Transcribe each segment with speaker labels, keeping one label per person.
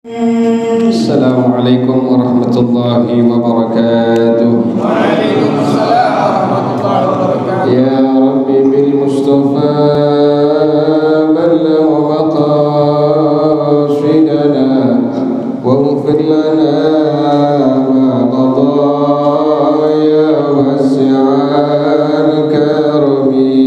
Speaker 1: Assalamualaikum warahmatullahi wabarakatuh.
Speaker 2: Waalaikumsalam warahmatullahi wabarakatuh.
Speaker 1: Ya Rabbi bil Mustafa balligh maqasidana waghfir lana ma madha ya wasi'al karami.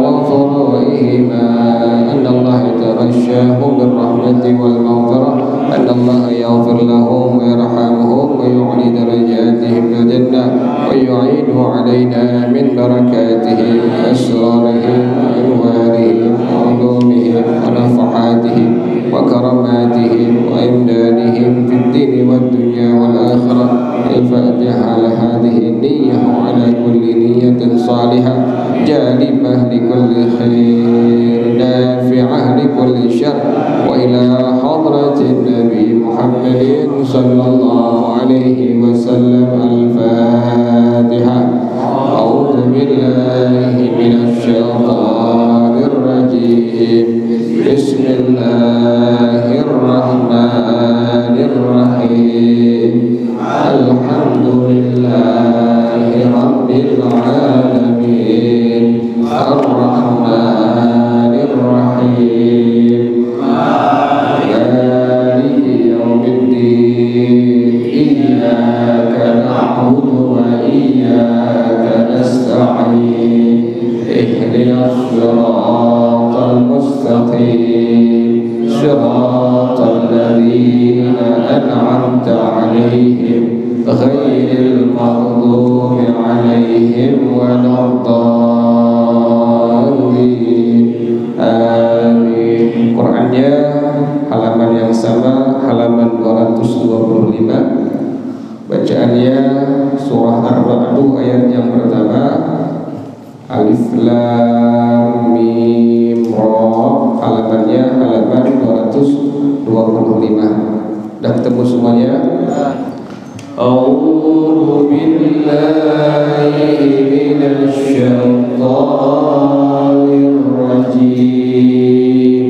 Speaker 1: وفروعهما أن الله يتغشاه بالرحمة والمغفرة أن الله يغفر لهم ويرحمهم ويعلي درجاتهم في الجنة ويعيد علينا من بركاتهم أسرارهم وأنوارهم وعلومهم ونفحاتهم وكراماتهم وإمدادهم في الدين والدنيا والآخرة. الفاتحة على هذه النية وعلى كل نية صالحة جالبة لكل خير نافعة لكل شر وإلى حضرة النبي محمد صلى الله عليه وسلم. الفاتحة. أعوذ بالله من الشيطان الرجيم. بسم الله الرحمن الرحيم. الحمد لله رب العالمين الرحمن الرحيم مالك يوم الدين إياك نعبد وإياك نستعين اهدنا الصراط المستقيم صراط الذين أنعمت عليهم غير المغضوب عليهم ولا الضالين. Amin. Qurannya halaman yang sama, halaman 225. Bacaannya surah Ar-Ra'd ayat yang pertama. Alif Lam Mim Ra. Halamannya halaman 225. Sudah ketemu semuanya? A'udzu billahi minasy syaithanir rajim.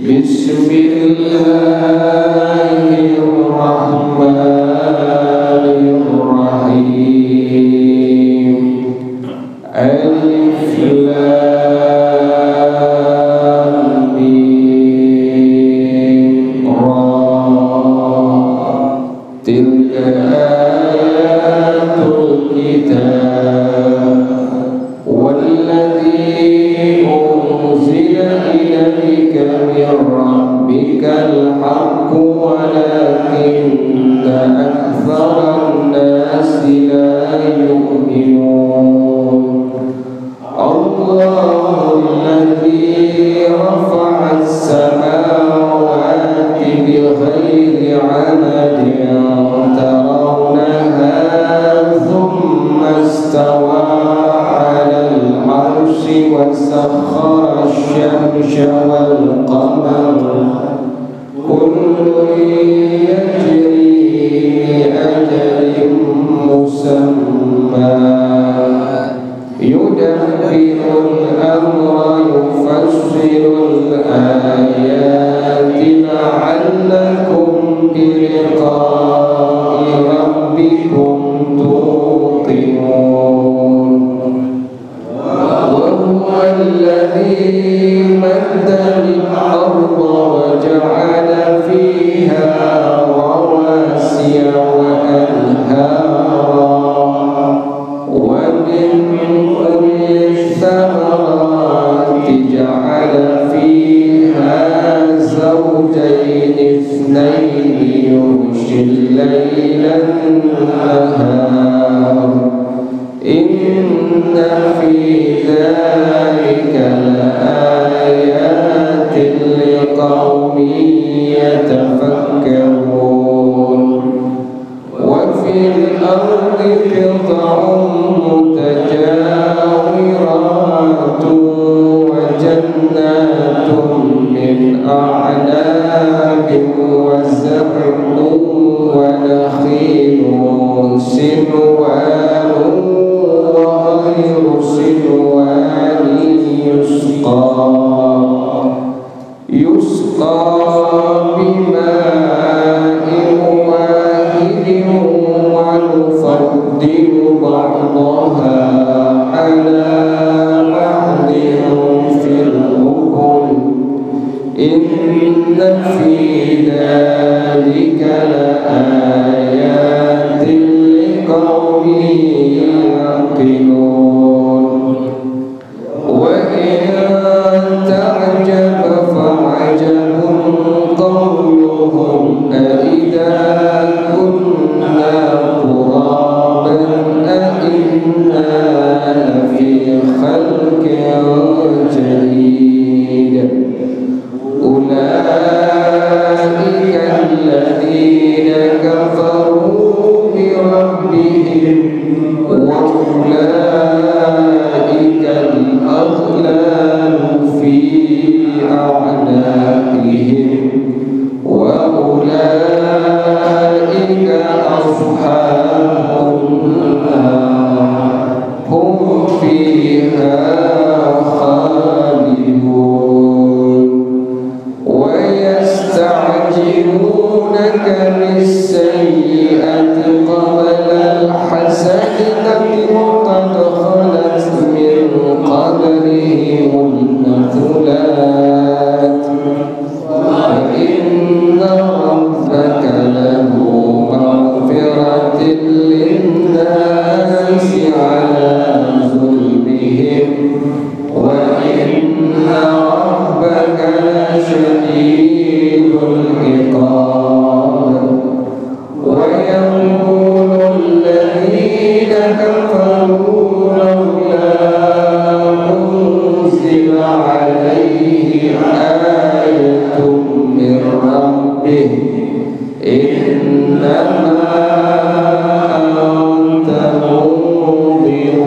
Speaker 1: Bismillahirrahmanirrahim. Alif Lam Mim Ra. Tilka ayatul kitab walladzi unzila ilaika min rabbikal haqqu walakinna aktsaran nasi la yu'minun. Allahu alladzi rafa'a as-samawati bighairi 'amadin وسخر الشمس والقمر كل يجري لأجل مسمى يدبر الأمر يفصل الآيات لعلكم بلقاء ربكم توقنون. وهو الذي مد الأرض وجعل فيها رواسي وأنهارا ومن كل الثمرات جعل فيها زوجين اثنين يغشي الليل النهار إن في ذلك لآيات لقوم يتفكرون. وفي الأرض قطع متجاورات وجنات من أعناب وزرع ونخيل سنوان وغير سنوان يسقى بماء واحد ونفضل بعضها على بعض في الأكل إن في ذلك لآيات لقوم يعقلون. وإن تعجب فعجب قولهم الذين كفروا بربهم وأولئك الأغلال في أعناقهم وأولئك أصحاب النار هم فيها خالدون ويستعجلونك بالسيئة قبل الحسنة وقد خلت من قبلهم المثلات وإن ربك له مغفرة للناس على ظلمهم وإن ربك لشديد العقاب ويقول الذين كفروا لولا أنزل عليه آية من ربه إنما أنت منذر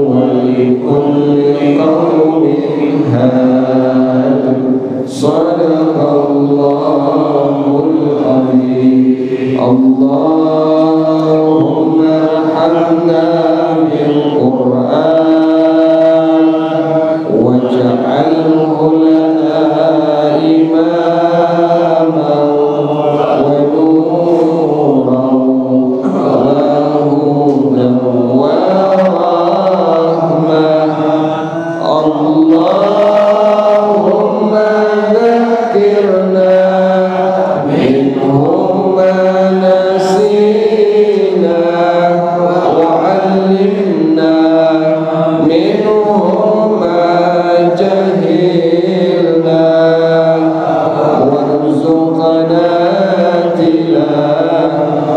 Speaker 1: ولكل قوم هاد صدق الله العظيم اللهم ارحمنا بالقرآن واجعله لنا إماما ونورا وهدى ورحمة اللهم ذكرنا منه ما نسينا وعلمنا منه ما جهلنا وارزقنا تلاوته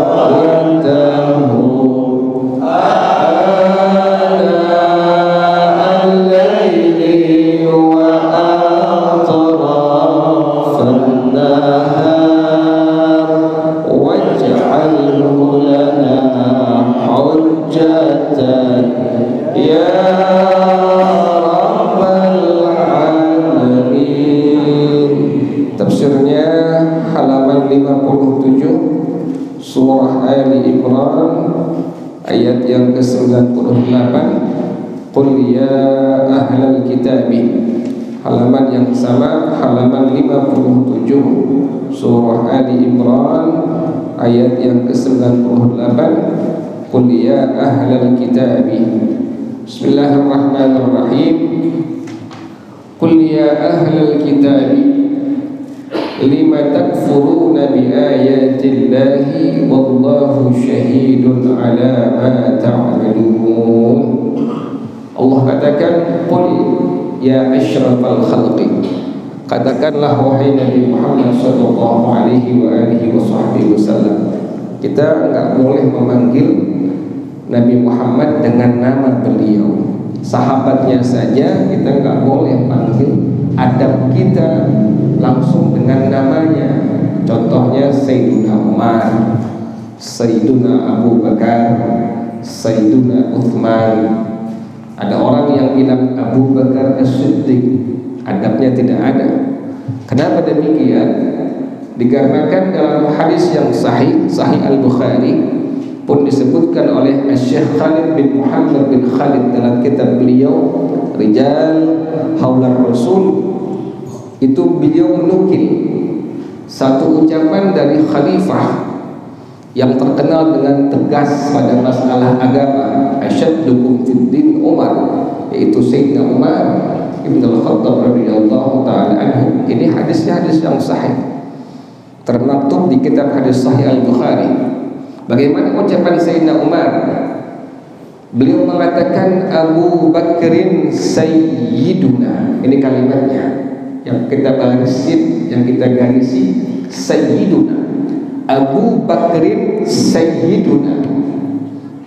Speaker 1: آناء الليل وأطراف النهار واجعله لنا حجة يا رب العالمين. Tafsirnya halaman 57 surah Ali Imran ayat yang ke-98. Qul ya ahlal kitabi, halaman yang sama, halaman 57 surah Ali Imran ayat yang ke-98. Qul ya ahlal kitabi. Bismillahirrahmanirrahim. Qul ya ahlal kitabi lima takfuruna bi ayatillahi wallahu syahidun ala ma ta'malun. Allah katakan, qul ya asyrafal khalqi, katakanlah wahai Nabi Muhammad sallallahu alaihi wa alihi wasallam. Kita enggak boleh memanggil Nabi Muhammad dengan nama beliau. Sahabatnya saja kita enggak boleh panggil, adab kita langsung dengan namanya. Contohnya Sayyiduna Umar, Sayyiduna Abu Bakar, Sayyiduna Uthman. Ada orang yang bilang Abu Bakar As-Siddiq, adabnya tidak ada. Kenapa demikian? Dikarenakan dalam hadis yang sahih, Sahih Al-Bukhari pun disebutkan oleh Syekh Khalid bin Muhammad bin Khalid dalam kitab beliau Rijal Haular Rasul. Itu beliau menukil satu ucapan dari khalifah yang terkenal dengan tegas pada masalah agama, asyaddukum fid din Umar, yaitu Sayyidina Umar Ibn Al-Khattab radhiyallahu ta'ala anhu. Ini hadisnya hadis yang sahih, termaktub di kitab hadis Sahih Al-Bukhari. Bagaimana ucapan Sayyidina Umar? Beliau mengatakan Abu Bakrin Sayyiduna. Ini kalimatnya yang kita garisi Sayyiduna. Abu Bakrin Sayyiduna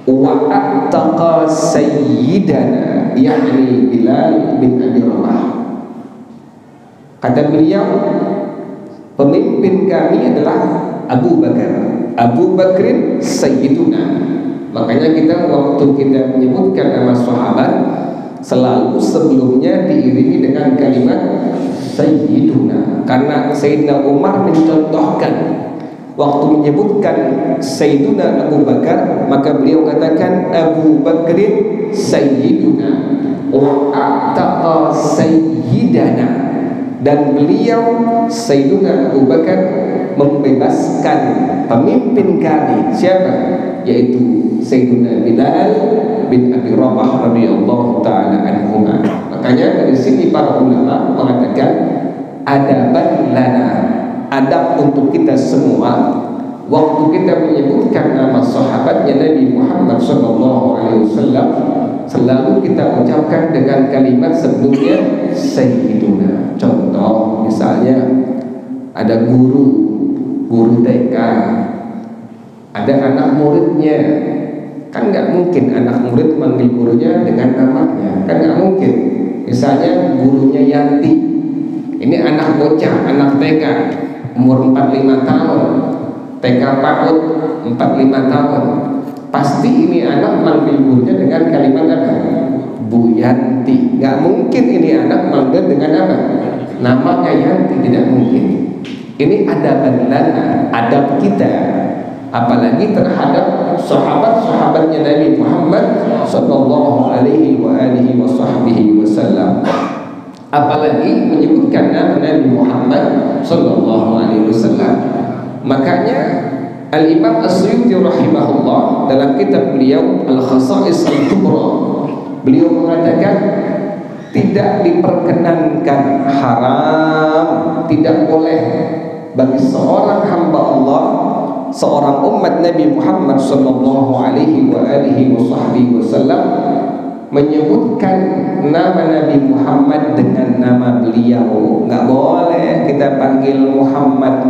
Speaker 1: wa a'taqa Sayyidana, yakni Bilal bin Abi Rabah. Kata beliau, pemimpin kami adalah Abu Bakar. Abu Bakrin Sayyiduna. Makanya kita waktu kita menyebutkan nama sahabat selalu sebelumnya diiringi dengan kalimat Sayyiduna. Karena Sayyidina Umar mencontohkan waktu menyebutkan Sayyiduna Abu Bakar, maka beliau katakan Abu Bakrin Sayyiduna wa a'taqa Sayyidana, dan beliau Sayyiduna Abu Bakar membebaskan pemimpin kami. Siapa? Yaitu Sayyiduna Bilal bin Abi Rabah radhiyallahu taala anhu. Makanya dari sini para ulama mengatakan adaban lana, adab untuk kita semua waktu kita menyebutkan nama sahabatnya Nabi Muhammad SAW, selalu kita ucapkan dengan kalimat sebelumnya Sayyiduna. Contoh misalnya ada guru TK, ada anak muridnya, kan nggak mungkin anak murid manggil gurunya dengan namanya, kan nggak mungkin. Misalnya gurunya Yanti, ini anak bocah, anak TK umur 45 tahun, TK PAUD 45 tahun, pasti ini anak manggil gurunya dengan kalimat apa? Bu Yanti. Nggak mungkin ini anak manggil dengan apa? Namanya Yanti, tidak mungkin. Ini adab lana, adab kita, apalagi terhadap sahabat-sahabatnya Nabi Muhammad sallallahu alaihi wasallam. Apalagi menyebutkan nama Nabi Muhammad sallallahu alaihi wasallam. Makanya Al-Imam As-Suyuti rahimahullah dalam kitab beliau Al-Khasa'is Al-Kubra, beliau mengatakan tidak diperkenankan, haram, tidak boleh bagi seorang hamba Allah, seorang umat Nabi Muhammad sallallahu alaihi wasallam menyebutkan nama Nabi Muhammad dengan nama beliau. Nggak boleh kita panggil Muhammad,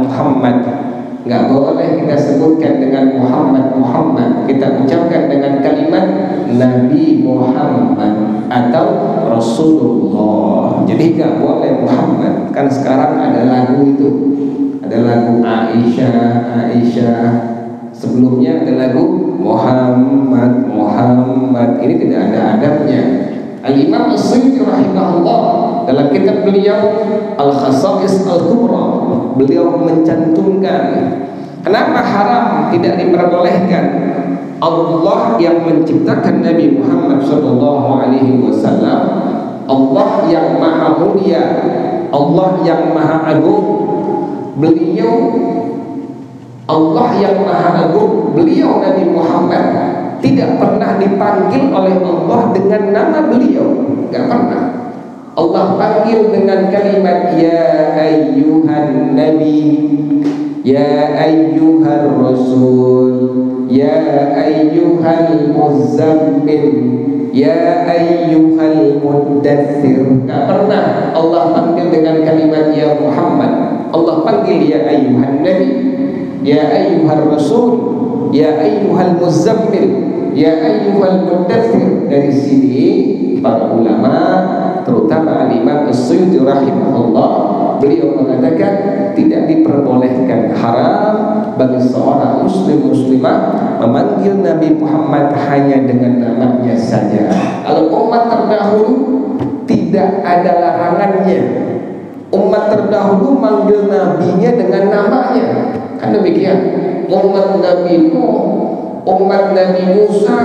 Speaker 1: nggak boleh kita sebutkan dengan Muhammad. Kita ucapkan dengan kalimat Nabi Muhammad atau Rasulullah. Jadi nggak boleh Muhammad. Kan sekarang ada lagu itu, ada lagu Aisyah. Sebelumnya ada lagu Muhammad. Ini tidak ada adabnya. Al-Imam As-Suyuti rahimahullah dalam kitab beliau Al-Khasa'is Al-Kubra, beliau mencantumkan kenapa haram, tidak diperbolehkan. Allah yang menciptakan Nabi Muhammad SAW, Allah yang maha mulia, Allah yang maha agung, beliau Allah yang maha agung, beliau Nabi Muhammad tidak pernah dipanggil oleh Allah dengan nama beliau, nggak pernah. Allah panggil dengan kalimat ya ayyuhan nabi, ya ayyuhar rasul, ya ayyuhal muzammil, ya ayyuhal muddathir. Nggak pernah Allah panggil dengan kalimat ya Muhammad. Allah panggil ya ayyuhan nabi, ya ayyuhar rasul, ya ayyuhal muzammil, ya ayyuhal muddathir. Dari sini para ulama, terutama Al-Imam As-Suyuti rahimahullah, beliau mengatakan tidak diperbolehkan, haram bagi seorang muslim muslimah memanggil Nabi Muhammad hanya dengan namanya saja. Kalau umat terdahulu tidak ada larangannya, umat terdahulu manggil nabinya dengan namanya. Kan demikian, umat Nabi Nuh, umat Nabi Musa,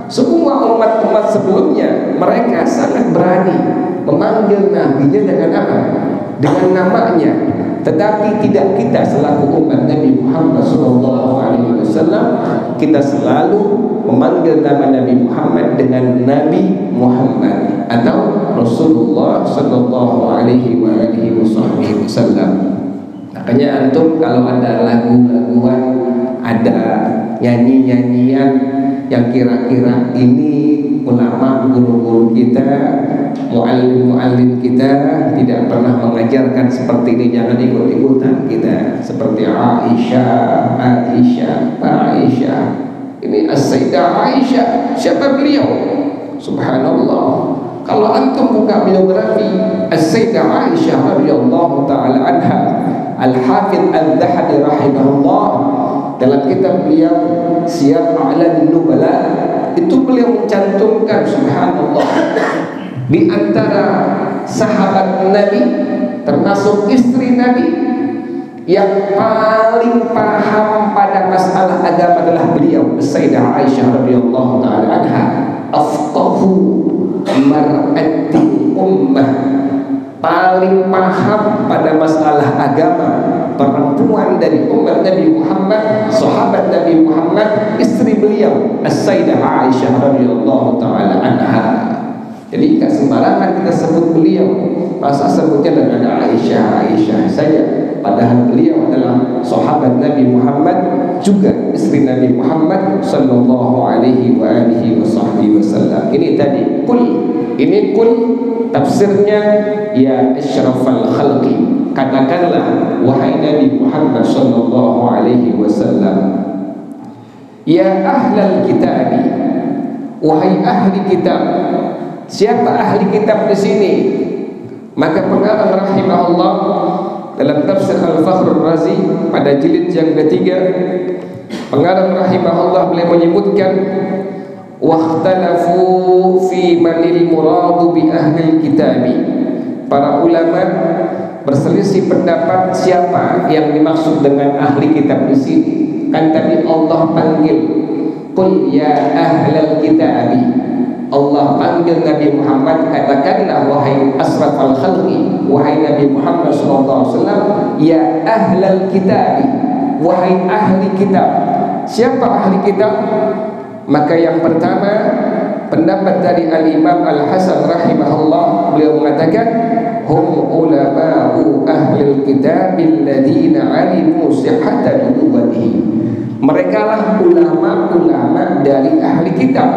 Speaker 1: semua umat-umat sebelumnya mereka sangat berani memanggil nabinya dengan apa? Dengan namanya. Tetapi tidak kita selaku umat Nabi Muhammad SAW, kita selalu memanggil nama Nabi Muhammad dengan Nabi Muhammad atau Rasulullah SAW. Makanya antum kalau ada lagu-laguan, ada nyanyi-nyanyian yang kira-kira ini ulama, guru-guru kita, muallim-muallim kita tidak pernah mengajarkan seperti ini, jangan ikut-ikutan kita. Seperti Aisyah. Ini As-Sayyidah Aisyah. Siapa beliau? Subhanallah. Kalau antum buka biografi As-Sayyidah Aisyah radhiyallahu taala anha, Al-Hafidz Al-Dhahabi rahimahullah dalam kitab beliau Siyar A'lamin Nubala itu beliau mencantumkan, subhanallah, di antara sahabat Nabi termasuk istri Nabi yang paling paham pada masalah agama adalah beliau Sayyidah Aisyah radhiyallahu taala anha, afqahu mar'atil ummah, paling paham pada masalah agama perempuan dari umat Nabi Muhammad, sahabat Nabi Muhammad, istri beliau Sayyidah Aisyah radhiyallahu taala anha. Jadi tidak sembarangan kita sebut beliau, masa sebutnya dengan Aisyah saja, padahal beliau adalah sahabat Nabi Muhammad, juga istri Nabi Muhammad sallallahu alaihi wasallam. Ini tadi kul, ini kul tafsirnya ya asyrafal khalqi, katakanlah wahai Nabi Muhammad sallallahu alaihi wasallam, ya ahlal kitabi, wahai ahli kitab. Siapa ahli kitab di sini? Maka pengarang rahimahullah dalam tafsir Al-Fakhrur Razi pada jilid yang ketiga, pengarang rahimahullah beliau menyebutkan waqtalafu fi manil muradu bi ahli kitabi. Para ulama berselisih pendapat siapa yang dimaksud dengan ahli kitab di sini. Kan tadi Allah panggil qul ya ahlal kitabi, Allah panggil Nabi Muhammad, katakanlah wahai asrafal khalqi, wahai Nabi Muhammad SAW, ya ahlal kitab, wahai ahli kitab. Siapa ahli kitab? Maka yang pertama pendapat dari Al-Imam Al-Hasan rahimahullah, beliau mengatakan hum ulama'u ahlil kitab alladhina alimu sihhata nubuwwatihi. Mereka lah ulama-ulama dari ahli kitab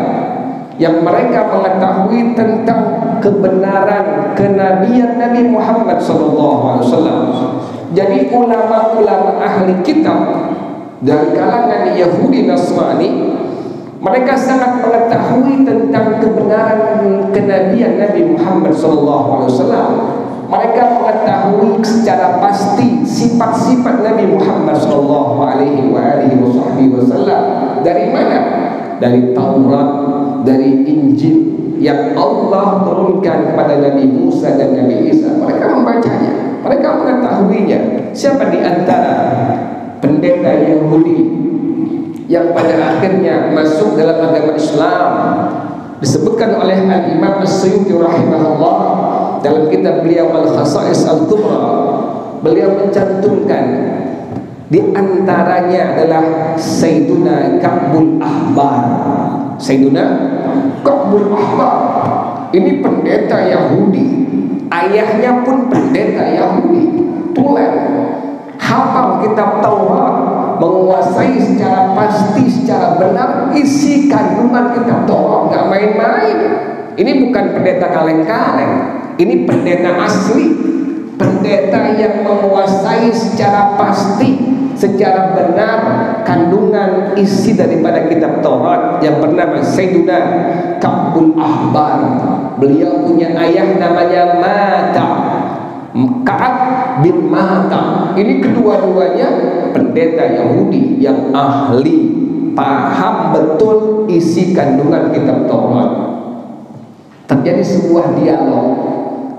Speaker 1: yang mereka mengetahui tentang kebenaran kenabian Nabi Muhammad SAW. Jadi ulama-ulama ahli kitab dari kalangan Yahudi Nasrani, mereka sangat mengetahui tentang kebenaran kenabian Nabi Muhammad SAW. Mereka mengetahui secara pasti sifat-sifat Nabi Muhammad SAW. Dari mana? Dari Taurat, dari Injil yang Allah turunkan kepada Nabi Musa dan Nabi Isa. Mereka membacanya, mereka mengetahuinya. Siapa di antara pendeta Yahudi yang pada akhirnya masuk dalam agama Islam? Disebutkan oleh Al-Imam As-Suyuti rahimahullah dalam kitab beliau Al-Khasa'is Al-Kubra. Beliau mencantumkan di antaranya adalah Sayyiduna Ka'bul Ahbar. Sayyiduna Ka'bul Ahbar ini pendeta Yahudi, ayahnya pun pendeta Yahudi, tulen, hafal kitab Taurat, menguasai secara pasti, secara benar isi kandungan kitab Taurat, nggak main-main. Ini bukan pendeta kaleng-kaleng, ini pendeta asli, pendeta yang menguasai secara pasti, secara benar kandungan isi daripada kitab Taurat, yang bernama Sayyiduna Ka'bul Ahbar. Beliau punya ayah namanya Mata, Ka'ab bin Mata. Ini kedua-duanya pendeta Yahudi yang ahli, paham betul isi kandungan kitab Taurat. Terjadi sebuah dialog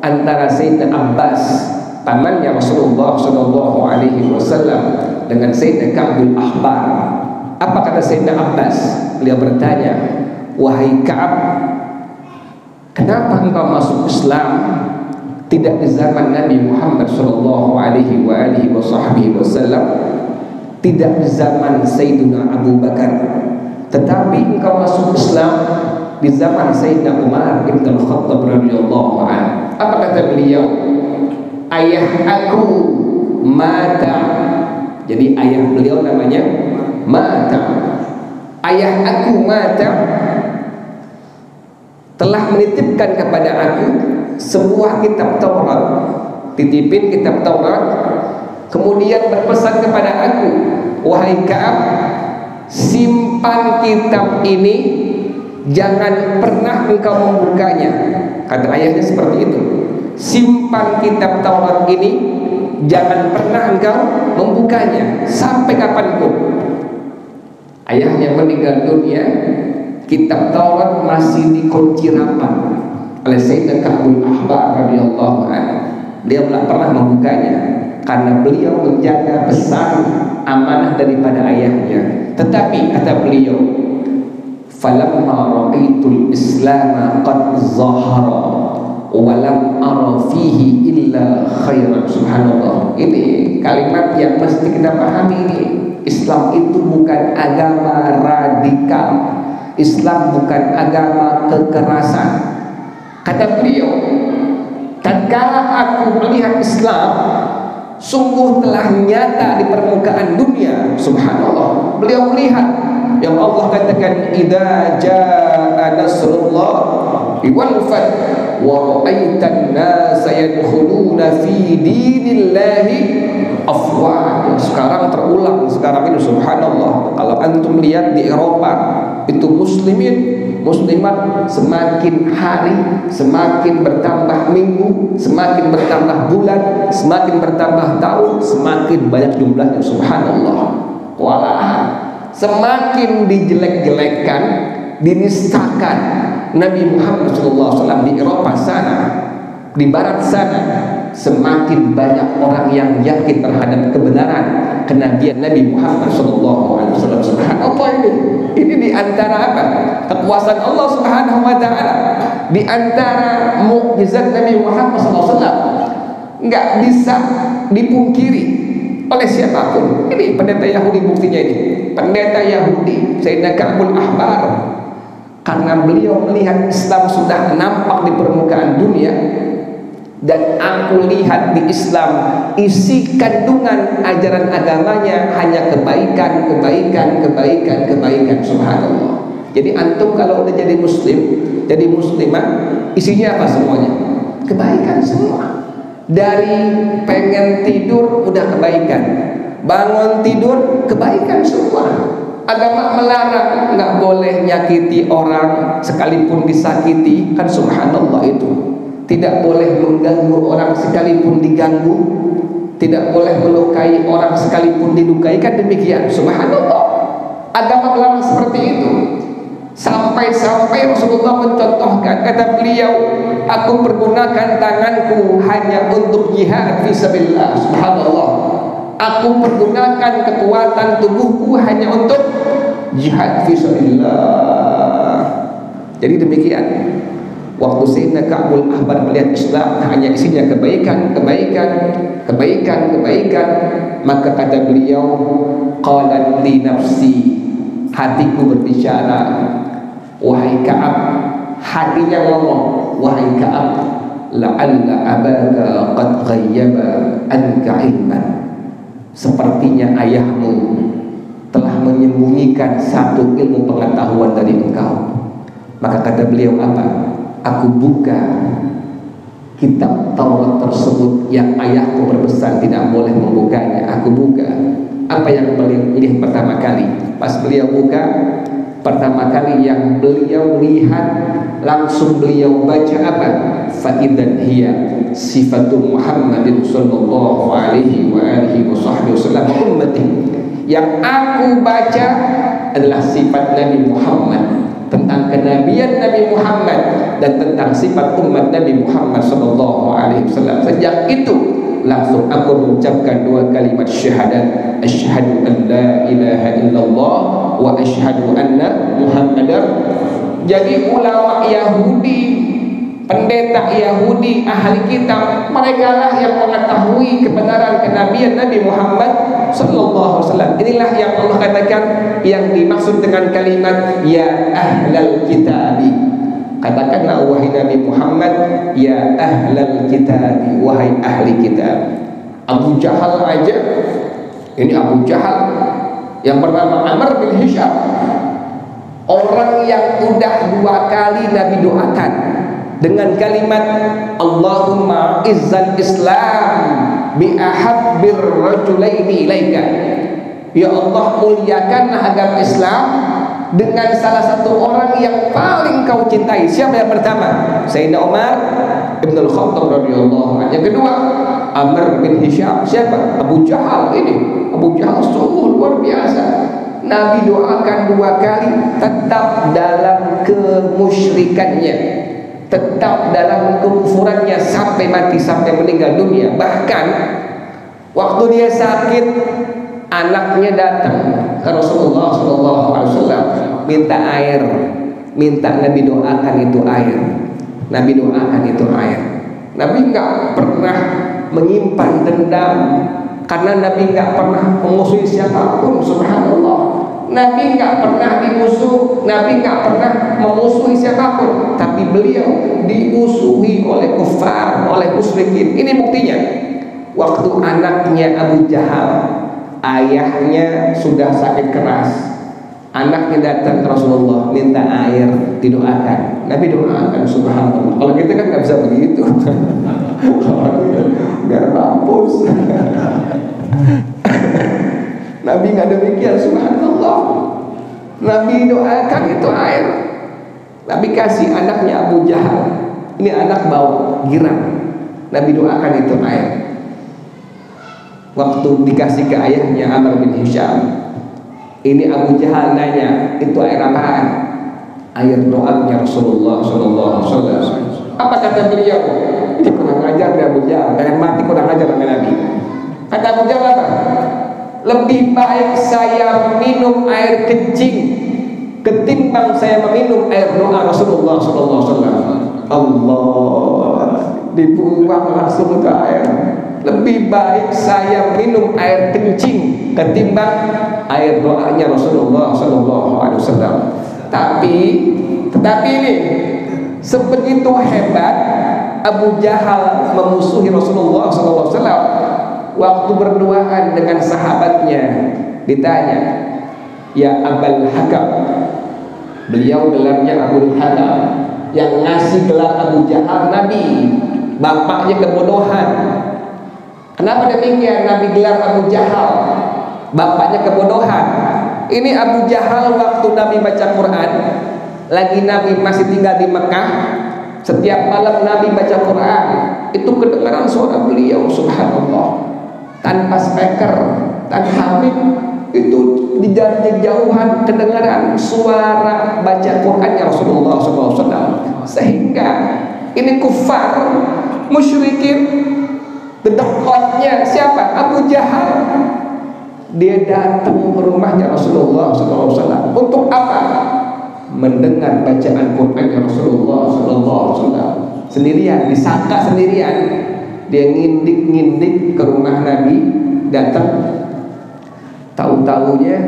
Speaker 1: antara Sayyidina Abbas, pamannya Rasulullah SAW, dengan Sayyidina Ka'bul Ahbar. Apa kata Sayyidina Abbas? Beliau bertanya, wahai Ka'ab, kenapa engkau masuk Islam tidak di zaman Nabi Muhammad SAW, tidak di zaman Sayyidina Abu Bakar, tetapi engkau masuk Islam di zaman Sayyidina Umar bin Al-Khattab radhiyallahu anhu? Apa kata beliau? Ayah aku Mata. Jadi ayah beliau namanya Mata. Ayah aku Mata telah menitipkan kepada aku sebuah kitab Taurat, titipin kitab Taurat, kemudian berpesan kepada aku, wahai Ka'ab, simpan kitab ini, jangan pernah engkau membukanya. Kata ayahnya seperti itu, simpan kitab Taurat ini, jangan pernah engkau membukanya sampai kapanpun. Ayahnya meninggal dunia, kitab Taurat masih dikunci rapat oleh Sayyidina Ka'bul Ahbar radhiyallahu anhu. Dia tidak pernah membukanya karena beliau menjaga pesan amanah daripada ayahnya. Tetapi kata beliau, falamma ra'aitul Islam qad zahara wa lam ara fihi illa khairan. Subhanallah. Ini kalimat yang mesti kita pahami ini. Islam itu bukan agama radikal. Islam bukan agama kekerasan. Kata beliau, tatkala aku melihat Islam sungguh telah nyata di permukaan dunia. Subhanallah. Beliau melihat yang Allah katakan, idza jaa nasrullah wal fath wa ra'aitan nasa yadkhuluna fi dinillahi afwaja. Sekarang terulang sekarang ini. Subhanallah. Kalau antum lihat di Eropa itu muslimin muslimat semakin hari semakin bertambah minggu, semakin bertambah bulan, semakin bertambah tahun, semakin banyak jumlahnya. Subhanallah. Walahan semakin dijelek-jelekkan, dinistakan Nabi Muhammad SAW di Eropa sana, di barat sana, semakin banyak orang yang yakin terhadap kebenaran kenabian Nabi Muhammad SAW. Subhanallah, ini di antara apa? Kekuasaan Allah Subhanahu wa taala, di antara mukjizat Nabi Muhammad SAW, nggak bisa dipungkiri oleh siapapun. Ini pendeta Yahudi buktinya ini. Pendeta Yahudi Sayyidina Ka'bul Ahbar, karena beliau melihat Islam sudah nampak di permukaan dunia, dan aku lihat di Islam isi kandungan ajaran agamanya hanya kebaikan, kebaikan, kebaikan, kebaikan. Subhanallah. Jadi antum kalau udah jadi muslim, jadi muslimah, isinya apa semuanya? Kebaikan semua. Dari pengen tidur udah kebaikan, bangun tidur kebaikan semua. Agama melarang nggak boleh nyakiti orang sekalipun disakiti, kan subhanallah itu. Tidak boleh mengganggu orang sekalipun diganggu, tidak boleh melukai orang sekalipun dilukai, kan demikian. Subhanallah. Agama melarang seperti itu. Sampai-sampai Rasulullah mencontohkan, kata beliau, aku pergunakan tanganku hanya untuk jihad fisabilillah. Subhanallah. Aku pergunakan kekuatan tubuhku hanya untuk jihad fisabilillah. Jadi demikian. Waktu Sayyidina Ka'bul Ahbar melihat Islam hanya isinya kebaikan, kebaikan, kebaikan, kebaikan, maka kata beliau, qalat li nafsi, hatiku berbicara, wahai Ka'ab, hatinya ngomong, wahai Ka'ab, la'alla abaka qad ghayyaba anka ilman, sepertinya ayahmu telah menyembunyikan satu ilmu pengetahuan dari engkau. Maka kata beliau apa? Aku buka kitab Taurat tersebut yang ayahku berpesan tidak boleh membukanya. Aku buka. Apa yang beliau lihat pertama kali? Pas beliau buka, pertama kali yang beliau lihat, langsung beliau baca apa? Fa'idan hiya sifatu Muhammadin sallallahu alaihi wa alihi wasallam ummati. Yang aku baca adalah sifat Nabi Muhammad, tentang kenabian Nabi Muhammad dan tentang sifat umat Nabi Muhammad sallallahu alaihi wasallam. Sejak itu langsung aku mengucapkan dua kalimat syahadat, asyhadu an la ilaha illallah wa asyhadu anna Muhammadar. Jadi ulama Yahudi, pendeta Yahudi, ahli kitab, mereka lah yang mengetahui kebenaran kenabian Nabi Muhammad sallallahu alaihi wasallam. Inilah yang Allah katakan yang dimaksud dengan kalimat ya ahlal kitabi. Katakanlah wahai Nabi Muhammad, ya ahlal kitabi, wahai ahli kitab. Abu Jahal aja, ini Abu Jahal yang bernama Amr bin Hisham, orang yang udah dua kali Nabi doakan dengan kalimat Allahumma izzal Islam bi ahabbir rajulaini ilaika. Ya Allah, muliakanlah agama Islam dengan salah satu orang yang paling kau cintai. Siapa yang pertama? Sayyidina Umar Ibn al-Khattab radhiyallahu anhu. Yang kedua Amr bin Hisham. Siapa? Abu Jahal. Ini Abu Jahal sungguh luar biasa. Nabi doakan 2 kali, tetap dalam kemusyrikannya, tetap dalam kekufurannya sampai mati, sampai meninggal dunia. Bahkan waktu dia sakit, anaknya datang ke Rasulullah SAW minta air, minta Nabi doakan itu air. Nabi doakan itu air. Nabi nggak pernah menyimpan dendam, karena Nabi nggak pernah memusuhi siapapun. Subhanallah, Nabi nggak pernah dimusuh, Nabi nggak pernah memusuhi siapapun, tapi beliau dimusuhi oleh kufar, oleh musyrikin. Ini buktinya. Waktu anaknya Abu Jahal, ayahnya sudah sakit keras, anaknya datang ke Rasulullah minta air, didoakan. Nabi doakan. Subhanallah. Kalau kita kan nggak bisa begitu. Biar mampus. Nabi nggak demikian. Subhanallah. Nabi doakan itu air. Nabi kasih anaknya Abu Jahal. Ini anak bawa girang. Nabi doakan itu air. Waktu dikasih ke ayahnya Amr bin Hisham, ini Abu Jahal nanya, itu air apaan? Air doanya Rasulullah SAW. Apa kata beliau? Ini kurang ajar ya Abu Jahal, pengen mati kurang ajar dengan Nabi. Kata Abu Jahal apa? Lebih baik saya minum air kencing ketimbang saya meminum air doa Rasulullah SAW. Allah, dibuang langsung ke air. Lebih baik saya minum air kencing ketimbang air doanya Rasulullah SAW. Tetapi ini sebegitu hebat Abu Jahal memusuhi Rasulullah SAW. Waktu berduaan dengan sahabatnya, ditanya, ya Abul Hakam. Beliau gelarnya Abul Hakam, yang ngasih gelar Abu Jahal Nabi, bapaknya kebodohan. Kenapa demikian? Nabi gelar Abu Jahal, bapaknya kebodohan. Ini Abu Jahal waktu Nabi baca Quran, lagi Nabi masih tinggal di Mekah, setiap malam Nabi baca Quran, itu kedengaran suara beliau. Subhanallah, tanpa speaker, tanpa mic, itu di jauhan kedengaran suara baca Qurannya Rasulullah SAW. Sehingga ini kufar, musyrikin, dekatnya siapa? Abu Jahal. Dia datang ke rumahnya Rasulullah SAW. Untuk apa? Mendengar bacaan Qurannya Rasulullah SAW. Sendirian, disangka sendirian. Dia ngindik-ngindik ke rumah Nabi, datang. Tahu-tahunya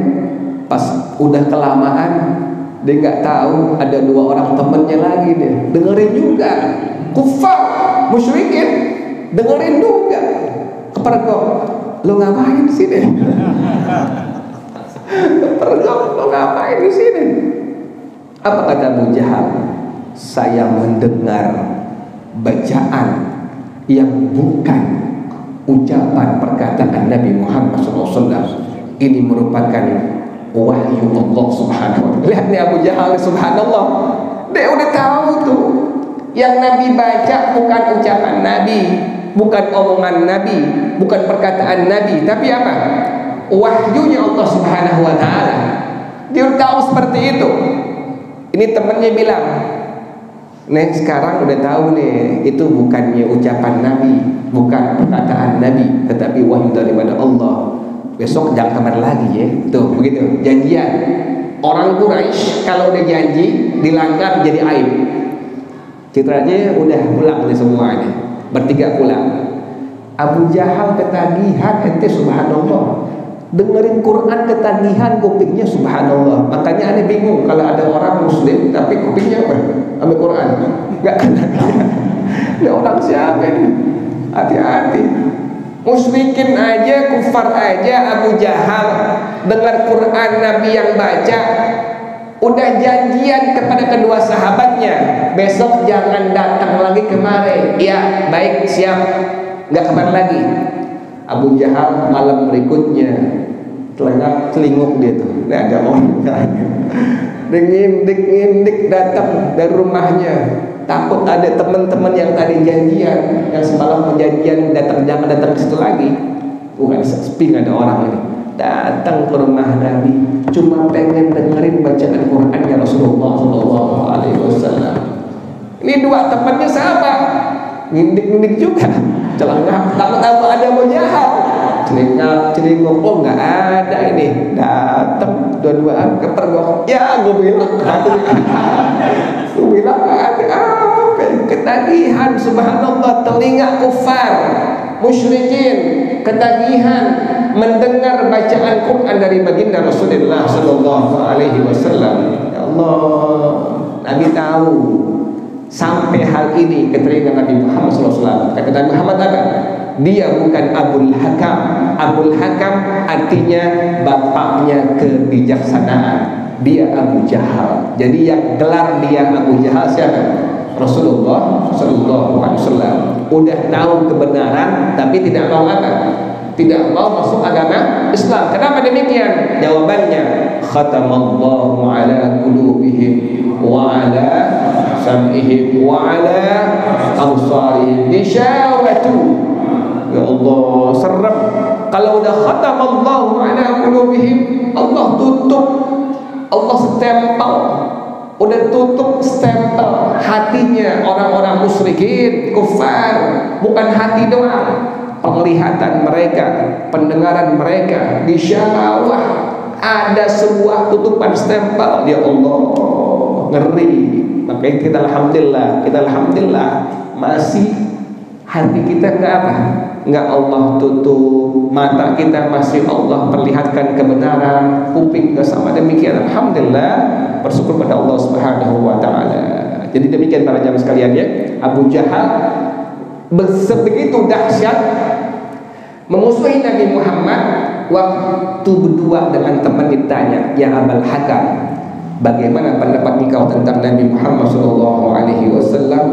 Speaker 1: pas udah kelamaan, dia nggak tahu ada 2 orang temennya lagi dia. Dengerin juga, kufar, musyrikin. Dengerin juga, kepergok, lo ngapain di sini? Kepergok, lo ngapain di sini? Apa kata Abu Jahal? Saya mendengar bacaan yang bukan ucapan perkataan Nabi Muhammad SAW. Ini merupakan wahyu Allah Subhanahu wa Ta'ala. Lihat nih Abu Jahal, subhanallah, dia udah tahu tuh, yang Nabi baca bukan ucapan Nabi, bukan omongan Nabi, bukan perkataan Nabi, tapi apa? Wahyunya Allah Subhanahu wa Ta'ala. Dia tahu seperti itu. Ini temannya bilang, nih sekarang udah tahu nih, itu bukannya ucapan Nabi, bukan perkataan Nabi, tetapi wahyu daripada Allah. Besok jangan kemana lagi ya. Tuh begitu, janjian. Orang Quraisy kalau udah janji dilanggar jadi aib. Citranya udah pulang nih semua nih, bertiga pulang. Abu Jahal ketagihan, ente subhanallah, dengerin Quran ketagihan, kupingnya subhanallah. Makanya aneh bingung kalau ada orang muslim tapi kupingnya apa? Ambil Quran, nggak ketagihan. Ini orang siapa ini? Hati-hati. Musyrikin aja, kufar aja, Abu Jahal dengar Quran Nabi yang baca, udah janjian kepada kedua sahabatnya, besok jangan datang lagi kemari. Ya baik, siap, nggak kemana lagi. Abu Jahal malam berikutnya celinguk dia tuh, nggak ada orang ngindik datang dari rumahnya, takut ada teman-teman yang tadi janjian, yang semalam perjanjian datang, jangan datang ke situ lagi. Bukan sepi, nggak ada orang ini. datang ke rumah Nabi cuma pengen dengerin bacaan Qurannya Rasulullah SAW. Ini dua temannya sahabat, ngindik-ngindik juga, celengak, takut ada Abu Jahal, celingak, oh nggak ada ini, datang dua-duaan kepergok, ya gue bilang ada apa? Ketagihan, subhanallah, telinga kufar, musyrikin, ketagihan mendengar bacaan Quran dari baginda Rasulullah Sallallahu Alaihi Wasallam. Ya Allah, Nabi tahu sampai hal ini ke telinga Nabi Muhammad SAW. Kata Nabi Muhammad apa? Dia bukan Abul Hakam. Abul Hakam artinya bapaknya kebijaksanaan. Dia Abu Jahal. Jadi yang gelar dia Abu Jahal siapa? Rasulullah Sallallahu Alaihi Wasallam. Udah tahu kebenaran tapi tidak mau apa? Tidak mau masuk agama Islam. Kenapa demikian? Jawabannya, khatamallahu ala qulubihim wa ala sam'ihim wa ala absarihim ghishawatu. Ya Allah, serem. Kalau udah khatamallahu ala qulubihim, Allah tutup, Allah stempel, udah tutup stempel hatinya orang-orang musyrikin, kufar. Bukan hati doang, penglihatan mereka, pendengaran mereka, bisyawah, ada sebuah tutupan stempel. Ya Allah, ngeri. Makanya kita alhamdulillah masih hati kita enggak apa? Enggak Allah tutup, mata kita masih Allah perlihatkan kebenaran, kuping juga sama demikian. Alhamdulillah, bersyukur pada Allah Subhanahu wa taala. Jadi demikian para jamaah sekalian ya, Abu Jahal sebegitu dahsyat memusuhi Nabi Muhammad. Waktu berdua dengan teman ditanya, ya Abul Hakam, bagaimana pendapat engkau tentang Nabi Muhammad Sallallahu Alaihi Wasallam?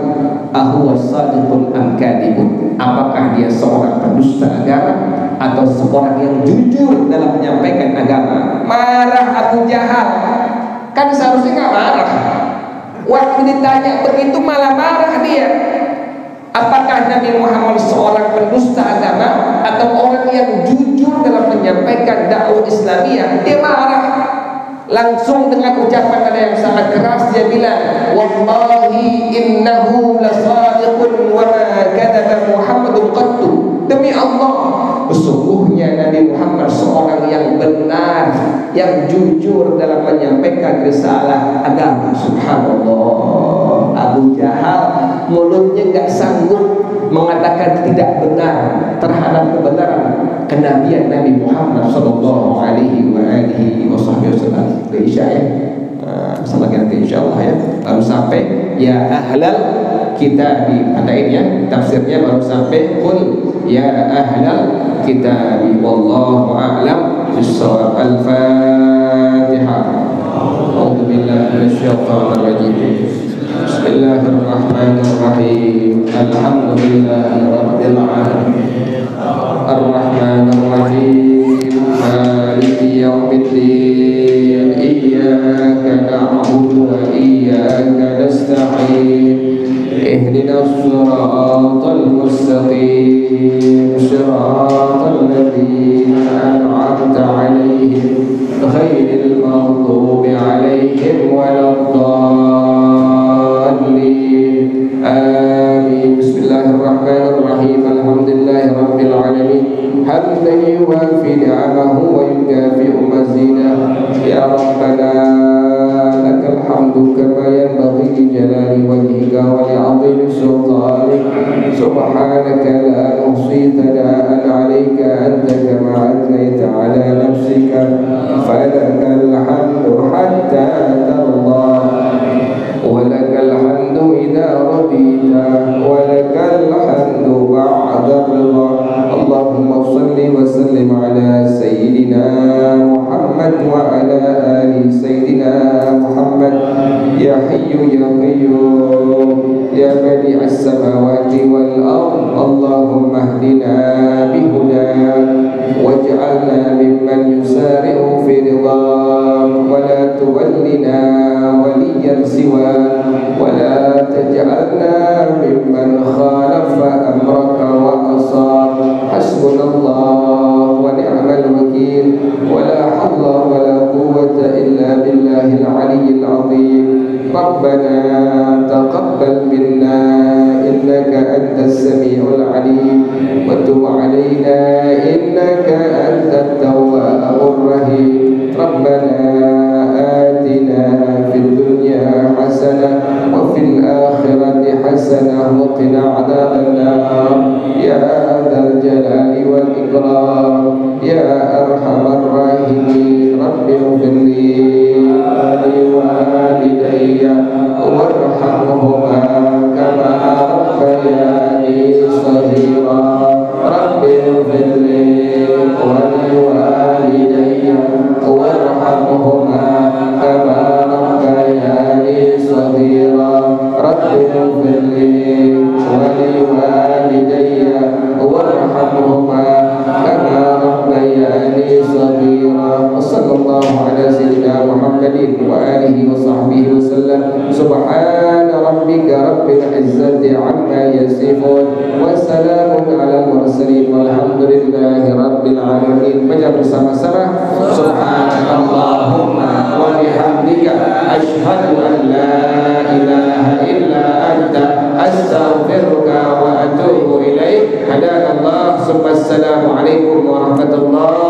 Speaker 1: Ahuwa sadiqun am kadibun? Apakah dia seorang pendusta agama atau seorang yang jujur dalam menyampaikan agama? Marah Abu Jahal. Kan seharusnya nggak marah. Waktu ditanya begitu malah marah dia. Apakah Nabi Muhammad seorang pendusta agama atau orang yang jujur dalam menyampaikan dakwah Islamiyah? Dia marah. Langsung dengan ucapan ada yang sangat keras dia bilang, wallahi innahu lasadiqun wa ma kadzaba Muhammadun qattu. Demi Allah, sesungguhnya Nabi Muhammad seorang yang benar, yang jujur dalam menyampaikan risalah agama. Subhanallah. Abu Jahal mulutnya enggak sanggup mengatakan tidak benar terhadap kebenaran kenabian Nabi Muhammad sallallahu alaihi wasallam. Insya ya, salah nanti insyaallah ya. Baru sampai ya ahlal kitabi, adain ya tafsirnya baru sampai qul ya ahlal kitabi wallahu a'lam bissawab. Al-Fatihah. A'udzu billahi minasyaitonir rajim. Bismillahirrahmanirrahim. Alhamdulillahirabbil alamin. Ar-Rahmanir Rahim. Maliki yaumiddin. Iyyaka na'budu wa iyyaka nasta'in. Ihdinas siratal mustaqim. Siratal ladzina an'amta 'alaihim ghairil maghdubi 'alaihim waladdallin. Amin. Bismillahirrahmanirrahim. Alhamdulillahirabbil alamin. Hamdan yuwafi ni'amahu wa yukafi'u mazidah. Ya Rabbana lakal hamdu kama yanbaghi li jalali wajhika wa li'azimi sultanik. Subhanaka la nuhsi thana'an 'alaika anta kama athnayta 'ala nafsika. Falakal hamdu hatta tarda wa lakal hamdu idza radita wa lakal hamdu ba'da ridha. Allahumma shalli wa sallim ala sayyidina Muhammad wa ala ali sayyidina Muhammad. Ya hayyu ya qayyum ya badi'as samawati wal ard. Allahumma hdina bihudak waj'alna mimman yusari'u fi ridhak wa la tuwallina waliyan siwa wa la taj'alna mimman khalafa amraka wa asar. Hasbunallah wa ni'mal wakil. ربنا تقبل منا إنك أنت السميع العليم وتب علينا إنك أنت التواب الرحيم ربنا آتنا في الدنيا حسنة وفي الآخرة حسنة وقنا عذاب النار يا ذا الجلال والإكرام يا أرحم الراحمين رب اغفر لي ولوالدي وارحمهما كما ربياني صغيرا رب اغفر لي ولوالدي وارحمهما كما ربياني صغيرا رب اغفر لي ولوالدي وارحمهما كما ربياني صغيرا وصلى الله على سيدنا محمد وآله وصحبه وسلم سبحان ربك رب العزة عما يصفون وسلام على المرسلين والحمد لله رب العالمين. Baca bersama-sama Subhanallahumma wa bihamdika asyhadu an la ilaha illa anta astaghfiruka wa atubu ilaik. Hadanallah. Assalamualaikum warahmatullahi